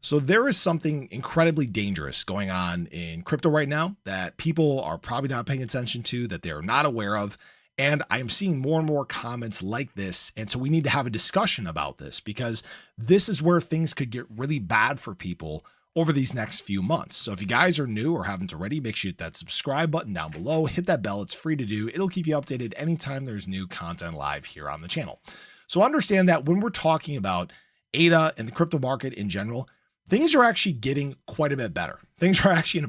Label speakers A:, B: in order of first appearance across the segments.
A: So there is something incredibly dangerous going on in crypto right now that people are probably not paying attention to, that they're not aware of. And I am seeing more and more comments like this. And so we need to have a discussion about this because this is where things could get really bad for people over these next few months. So if you guys are new or haven't already, make sure you hit that subscribe button down below, hit that bell. It's free to do. It'll keep you updated anytime there's new content live here on the channel. So understand that when we're talking about ADA and the crypto market in general, things are actually getting quite a bit better. Things are actually in a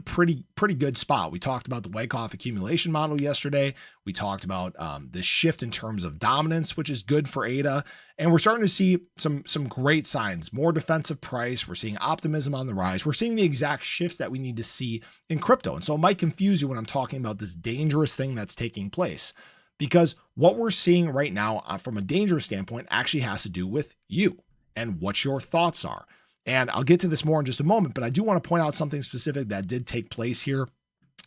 A: pretty good spot. We talked about the Wyckoff accumulation model yesterday. We talked about this shift in terms of dominance, which is good for ADA. And we're starting to see some great signs, more defensive price. We're seeing optimism on the rise. We're seeing the exact shifts that we need to see in crypto. And so it might confuse you when I'm talking about this dangerous thing that's taking place, because what we're seeing right now from a dangerous standpoint actually has to do with you and what your thoughts are. And I'll get to this more in just a moment, but I do want to point out something specific that did take place here.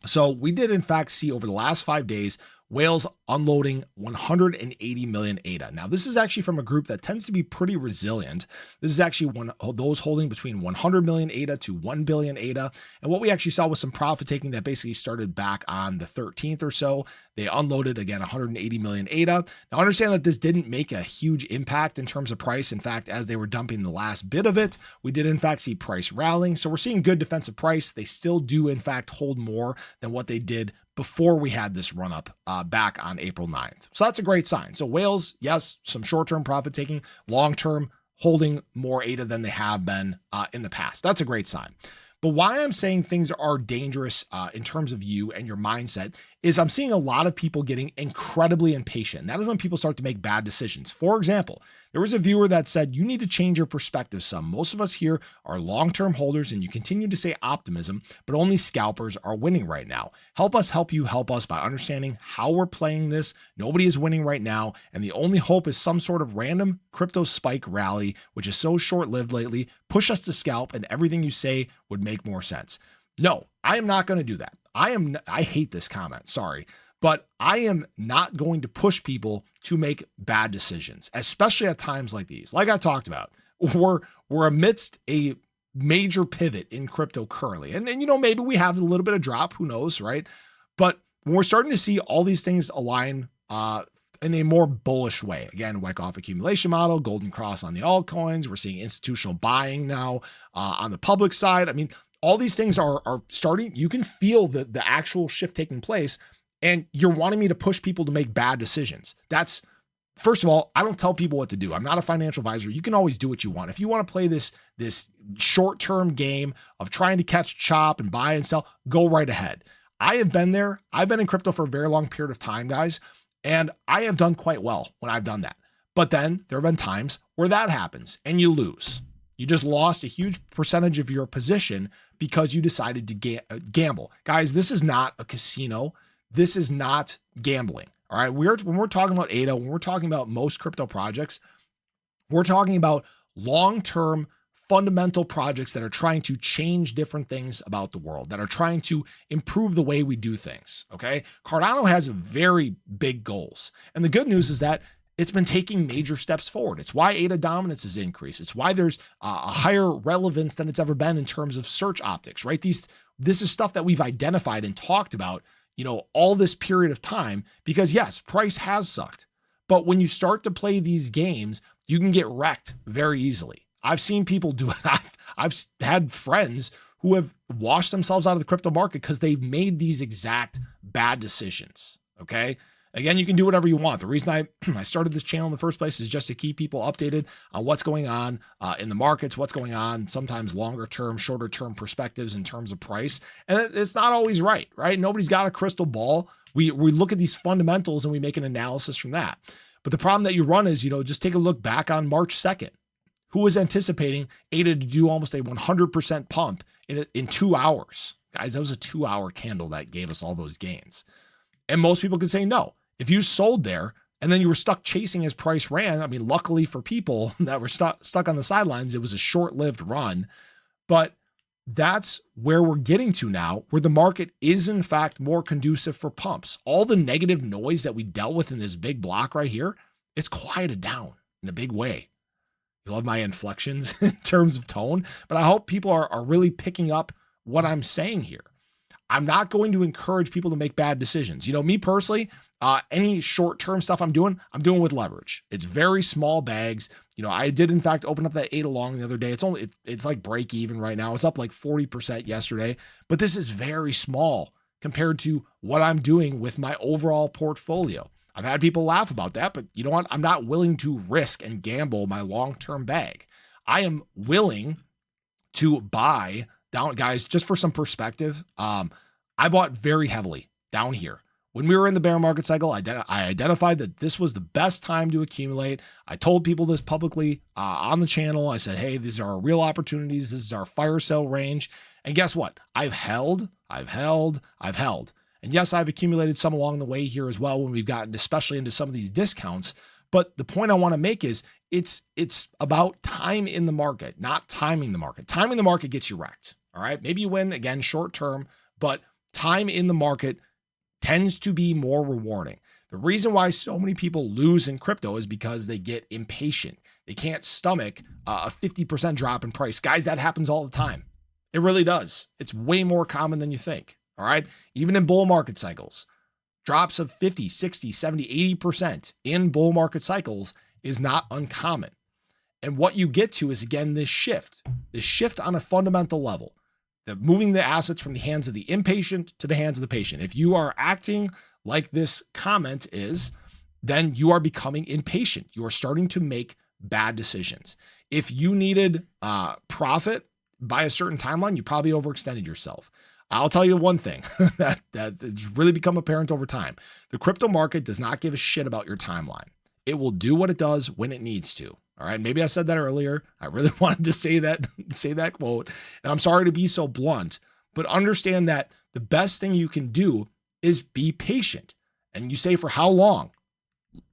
A: So we did in fact see over the last 5 days, whales unloading 180 million ADA. Now, this is actually from a group that tends to be pretty resilient. This is actually those holding between 100 million ADA to 1 billion ADA. And what we actually saw was some profit taking that basically started back on the 13th or so. They unloaded again 180 million ADA. Now, understand that this didn't make a huge impact in terms of price. In fact, as they were dumping the last bit of it, we did in fact see price rallying. So we're seeing good defensive price. They still do in fact hold more than what they did before we had this run up back on April 9th. So that's a great sign. So whales, yes, some short-term profit taking, long-term holding more ADA than they have been in the past. That's a great sign. But why I'm saying things are dangerous in terms of you and your mindset is I'm seeing a lot of people getting incredibly impatient. That is when people start to make bad decisions. For example, there was a viewer that said, you need to change your perspective some. Most of us here are long-term holders and you continue to say optimism, but only scalpers are winning right now. Help us help you help us by understanding how we're playing this. Nobody is winning right now. And the only hope is some sort of random crypto spike rally, which is so short-lived lately. Push us to scalp and everything you say would make more sense. No, I am not going to do that. I hate this comment. Sorry. But I am not going to push people to make bad decisions, especially at times like these. Like I talked about, we're amidst a major pivot in crypto currently. And you know, maybe we have a little bit of drop, who knows, right? But when we're starting to see all these things align in a more bullish way, again, Wyckoff accumulation model, golden cross on the altcoins, we're seeing institutional buying now on the public side. I mean, all these things are starting. You can feel the actual shift taking place. And you're wanting me to push people to make bad decisions. That's, first of all, I don't tell people what to do. I'm not a financial advisor. You can always do what you want. If you want to play this short-term game of trying to catch chop and buy and sell, go right ahead. I have been there. I've been in crypto for a very long period of time, guys, and I have done quite well when I've done that. But then there have been times where that happens and you lose. You just lost a huge percentage of your position because you decided to gamble. Guys, this is not a casino. This is not gambling. All right. When we're talking about ADA, when we're talking about most crypto projects, we're talking about long-term fundamental projects that are trying to change different things about the world, that are trying to improve the way we do things. Okay. Cardano has very big goals. And the good news is that it's been taking major steps forward. It's why ADA dominance has increased. It's why there's a higher relevance than it's ever been in terms of search optics, right? This is stuff that we've identified and talked about, you know, all this period of time, because yes, price has sucked. But when you start to play these games, you can get wrecked very easily. I've seen people do it. I've had friends who have washed themselves out of the crypto market because they've made these exact bad decisions. Okay. Again, you can do whatever you want. The reason I started this channel in the first place is just to keep people updated on what's going on in the markets, what's going on, sometimes longer term, shorter term perspectives in terms of price. And it's not always right? Nobody's got a crystal ball. We look at these fundamentals and we make an analysis from that. But the problem that you run is, you know, just take a look back on March 2nd. Who was anticipating ADA to do almost a 100% pump in 2 hours? Guys, that was a 2-hour candle that gave us all those gains. And most people could say no. If you sold there and then you were stuck chasing as price ran, I mean, luckily for people that were stuck on the sidelines, it was a short-lived run. But that's where we're getting to now, where the market is in fact more conducive for pumps. All the negative noise that we dealt with in this big block right here, it's quieted down in a big way. You love my inflections in terms of tone, but I hope people are really picking up what I'm saying here. I'm not going to encourage people to make bad decisions. You know, me personally, any short-term stuff I'm doing with leverage. It's very small bags. You know, I did in fact open up that 8 along the other day. It's like break even right now. It's up like 40% yesterday, but this is very small compared to what I'm doing with my overall portfolio. I've had people laugh about that, but you know what? I'm not willing to risk and gamble my long-term bag. I am willing to buy down, guys, just for some perspective. I bought very heavily down here. When we were in the bear market cycle, I identified that this was the best time to accumulate. I told people this publicly on the channel. I said, hey, these are our real opportunities. This is our fire sale range. And guess what? I've held. And yes, I've accumulated some along the way here as well when we've gotten especially into some of these discounts. But the point I want to make is it's about time in the market, not timing the market. Timing the market gets you wrecked. All right. Maybe you win again short term, but time in the market tends to be more rewarding. The reason why so many people lose in crypto is because they get impatient. They can't stomach a 50% drop in price. Guys, that happens all the time. It really does. It's way more common than you think. All right. Even in bull market cycles, drops of 50, 60, 70, 80% in bull market cycles is not uncommon. And what you get to is, again, this shift on a fundamental level, that moving the assets from the hands of the impatient to the hands of the patient. If you are acting like this comment is, then you are becoming impatient. You are starting to make bad decisions. If you needed profit by a certain timeline, you probably overextended yourself. I'll tell you one thing that it's really become apparent over time. The crypto market does not give a shit about your timeline. It will do what it does when it needs to. All right. Maybe I said that earlier. I really wanted to say that quote. And I'm sorry to be so blunt, but understand that the best thing you can do is be patient. And you say, for how long?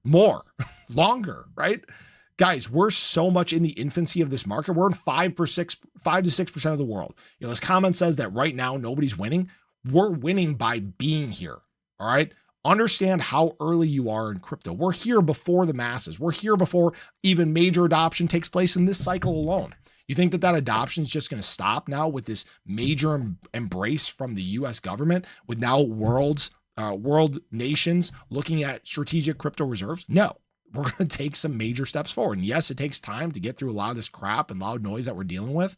A: More, longer, right? Guys, we're so much in the infancy of this market. We're in 5 to 6% of the world. You know, this comment says that right now nobody's winning. We're winning by being here. All right. Understand how early you are in crypto. We're here before the masses. We're here before even major adoption takes place in this cycle alone. You think that adoption is just going to stop now with this major embrace from the US government, with now world nations looking at strategic crypto reserves? No. We're going to take some major steps forward. And yes, it takes time to get through a lot of this crap and loud noise that we're dealing with,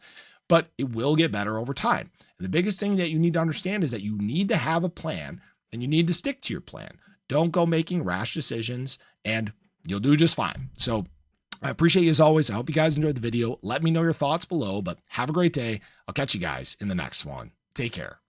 A: but it will get better over time. And the biggest thing that you need to understand is that you need to have a plan and you need to stick to your plan. Don't go making rash decisions and you'll do just fine. So I appreciate you as always. I hope you guys enjoyed the video. Let me know your thoughts below, but have a great day. I'll catch you guys in the next one. Take care.